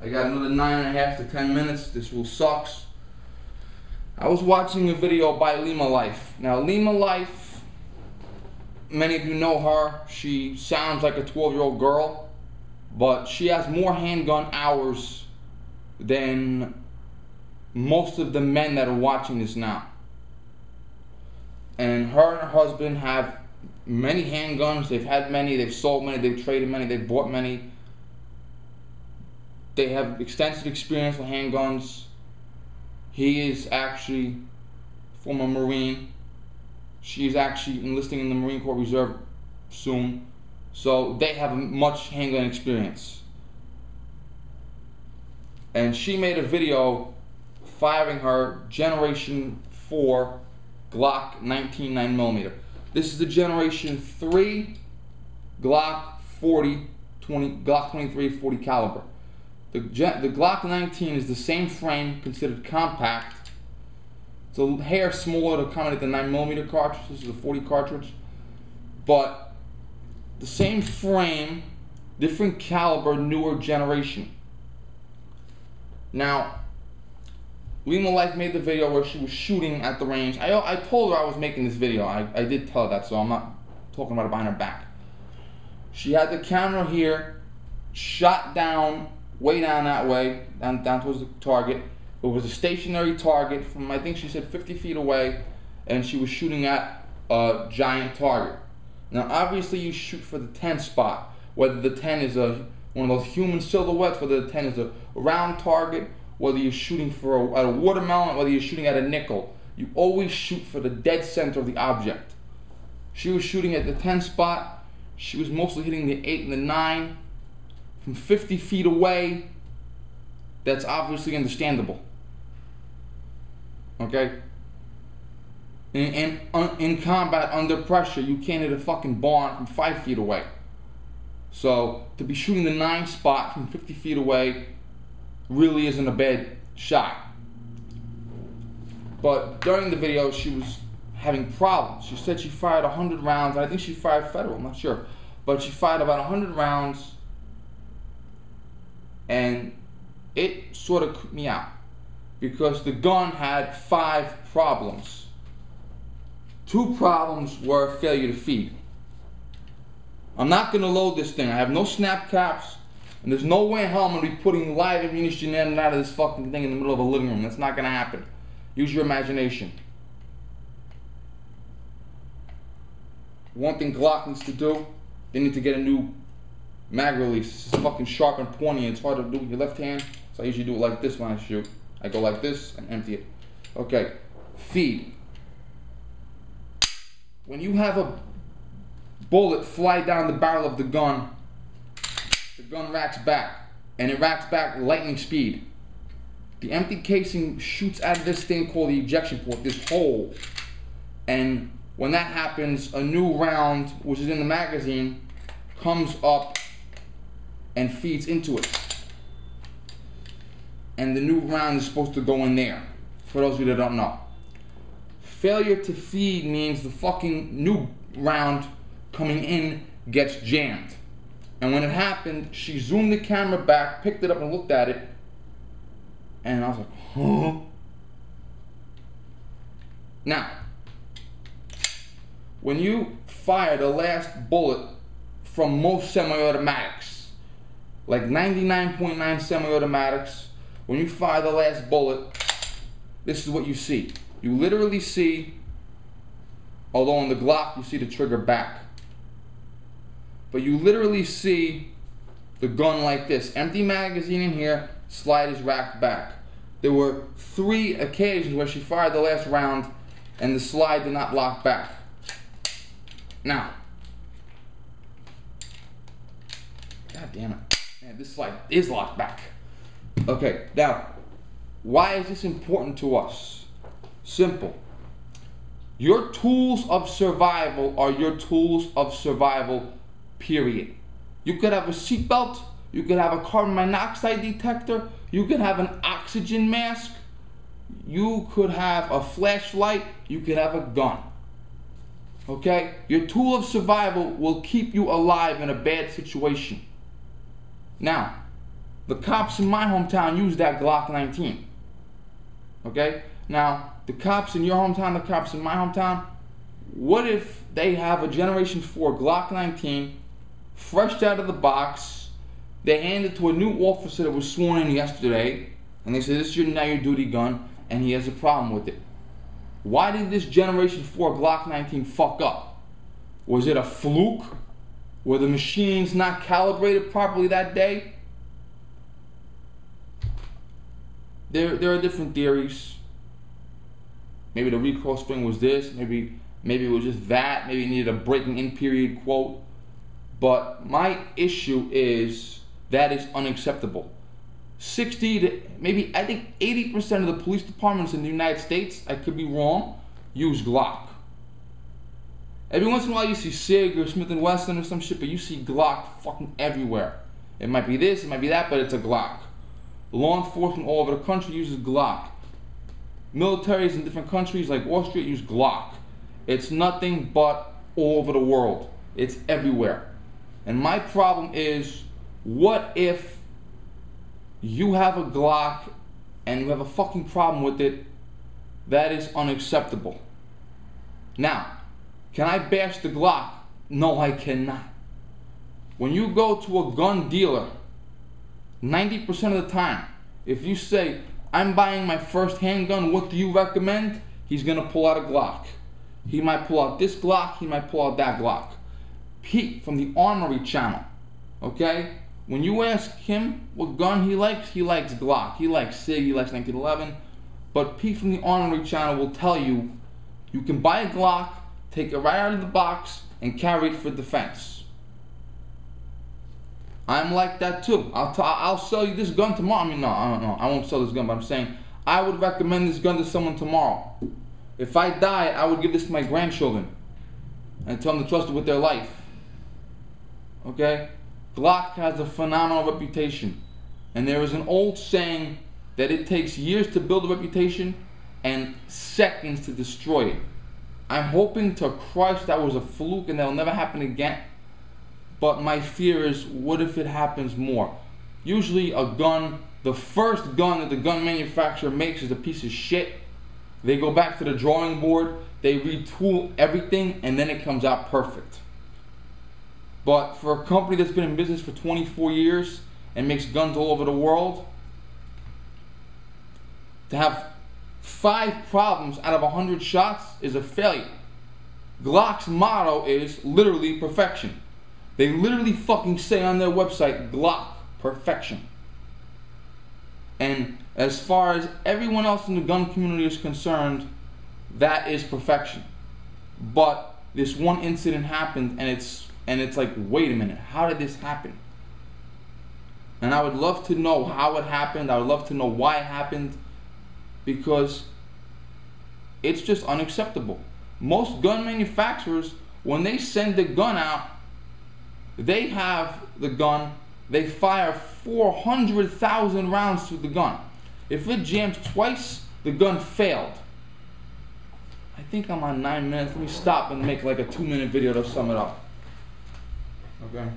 I got another 9.5 to 10 minutes. This rule sucks. I was watching a video by Lima Life. Now, Lima Life, many of you know her. She sounds like a 12-year-old girl, but she has more handgun hours than most of the men that are watching this now. And her and her husband have many handguns. They've had many, they've sold many, they've traded many, they've bought many. They have extensive experience with handguns. He is actually a former Marine. She is actually enlisting in the Marine Corps Reserve soon. So they have much handgun experience. And she made a video firing her Generation 4 GLOCK 19 9mm. This is the Generation 3 GLOCK 23 40 caliber. The GLOCK 19 is the same frame, considered compact. It's a hair smaller to accommodate the 9mm cartridge. This is a 40 cartridge. But the same frame, different caliber, newer generation. Now, Lima Life made the video where she was shooting at the range. I told her I was making this video. I did tell her that, so I'm not talking about it behind her back. She had the camera here, shot down, way down that way, down towards the target. It was a stationary target from, I think she said 50 feet away, and she was shooting at a giant target. Now, obviously, you shoot for the 10 spot, whether the 10 is one of those human silhouettes, whether the 10 is a round target, whether you're shooting for at a watermelon, whether you're shooting at a nickel. You always shoot for the dead center of the object. She was shooting at the 10 spot. She was mostly hitting the 8 and the 9 from 50 feet away. That's obviously understandable. Okay? In combat, under pressure, you can't hit a fucking barn from 5 feet away. So, to be shooting the 9 spot from 50 feet away really isn't a bad shot. But during the video, she was having problems. She said she fired 100 rounds, and I think she fired federal, I'm not sure. But she fired about 100 rounds, and it sort of creeped me out because the gun had 5 problems. 2 problems were failure to feed. I'm not going to load this thing. I have no snap caps, and there's no way in hell I'm going to be putting live ammunition in and out of this fucking thing in the middle of a living room. That's not going to happen. Use your imagination. One thing Glock needs to do, they need to get a new mag release. This is fucking sharp and pointy, and it's hard to do with your left hand, so I usually do it like this when I shoot. I go like this and empty it. Okay, feed. When you have a bullet fly down the barrel of the gun racks back, and it racks back lightning speed. The empty casing shoots out of this thing called the ejection port, this hole, and when that happens, a new round, which is in the magazine, comes up and feeds into it. And the new round is supposed to go in there, for those of you that don't know. Failure to feed means the fucking new round coming in gets jammed. And when it happened, she zoomed the camera back, picked it up and looked at it, and I was like, huh? Now, when you fire the last bullet from most semi-automatics, like 99.9 semi-automatics, when you fire the last bullet, this is what you see. You literally see, although in the Glock you see the trigger back, but you literally see the gun like this. Empty magazine in here, slide is racked back. There were 3 occasions where she fired the last round and the slide did not lock back. Now, god damn it, man, this slide is locked back. Okay, now, why is this important to us? Simple. Your tools of survival are your tools of survival, period. You could have a seatbelt, you could have a carbon monoxide detector, you could have an oxygen mask, you could have a flashlight, you could have a gun. Okay? Your tool of survival will keep you alive in a bad situation. Now, The cops in my hometown use that Glock 19. Okay? Now, the cops in your hometown, the cops in my hometown, what if they have a Generation 4 Glock 19, fresh out of the box, they hand it to a new officer that was sworn in yesterday, and they say, this is now your duty gun, and he has a problem with it. Why did this Generation 4 Glock 19 fuck up? Was it a fluke? Were the machines not calibrated properly that day? There are different theories. Maybe the recoil spring was this, maybe it was just that, maybe it needed a breaking in period quote. But my issue is that is unacceptable. 60 to maybe, I think 80% of the police departments in the United States, I could be wrong, use Glock. Every once in a while you see SIG or Smith & Wesson or some shit, but you see Glock fucking everywhere. It might be this, it might be that, but it's a Glock. Law enforcement all over the country uses Glock. Militaries in different countries like Austria use Glock. It's nothing but all over the world. It's everywhere. And my problem is, what if you have a Glock and you have a fucking problem with it? That is unacceptable. Now, can I bash the Glock? No, I cannot. When you go to a gun dealer, 90% of the time, if you say, I'm buying my first handgun, what do you recommend? He's gonna pull out a Glock. He might pull out this Glock, he might pull out that Glock. Pete from the Armory channel, okay? When you ask him what gun he likes Glock. He likes SIG, he likes 1911. But Pete from the Armory channel will tell you, you can buy a Glock, take it right out of the box, and carry it for defense. I'm like that too. I'll sell you this gun tomorrow. I mean, no, I won't sell this gun, but I'm saying I would recommend this gun to someone tomorrow. If I die, I would give this to my grandchildren and tell them to trust it with their life. Okay? Glock has a phenomenal reputation. And there is an old saying that it takes years to build a reputation and seconds to destroy it. I'm hoping to Christ that was a fluke and that'll never happen again. But my fear is, what if it happens more? Usually a gun, the first gun that the gun manufacturer makes is a piece of shit. They go back to the drawing board, they retool everything, and then it comes out perfect. But for a company that's been in business for 24 years and makes guns all over the world, to have 5 problems out of 100 shots is a failure. Glock's motto is literally perfection. They literally fucking say on their website, Glock, perfection. And as far as everyone else in the gun community is concerned, that is perfection. But this one incident happened, and it's like, wait a minute, how did this happen? And I would love to know how it happened. I would love to know why it happened, because it's just unacceptable. Most gun manufacturers, when they send the gun out, they have the gun, they fire 400,000 rounds through the gun. If it jams twice, the gun failed. I think I'm on 9 minutes. Let me stop and make like a 2-minute video to sum it up. Okay.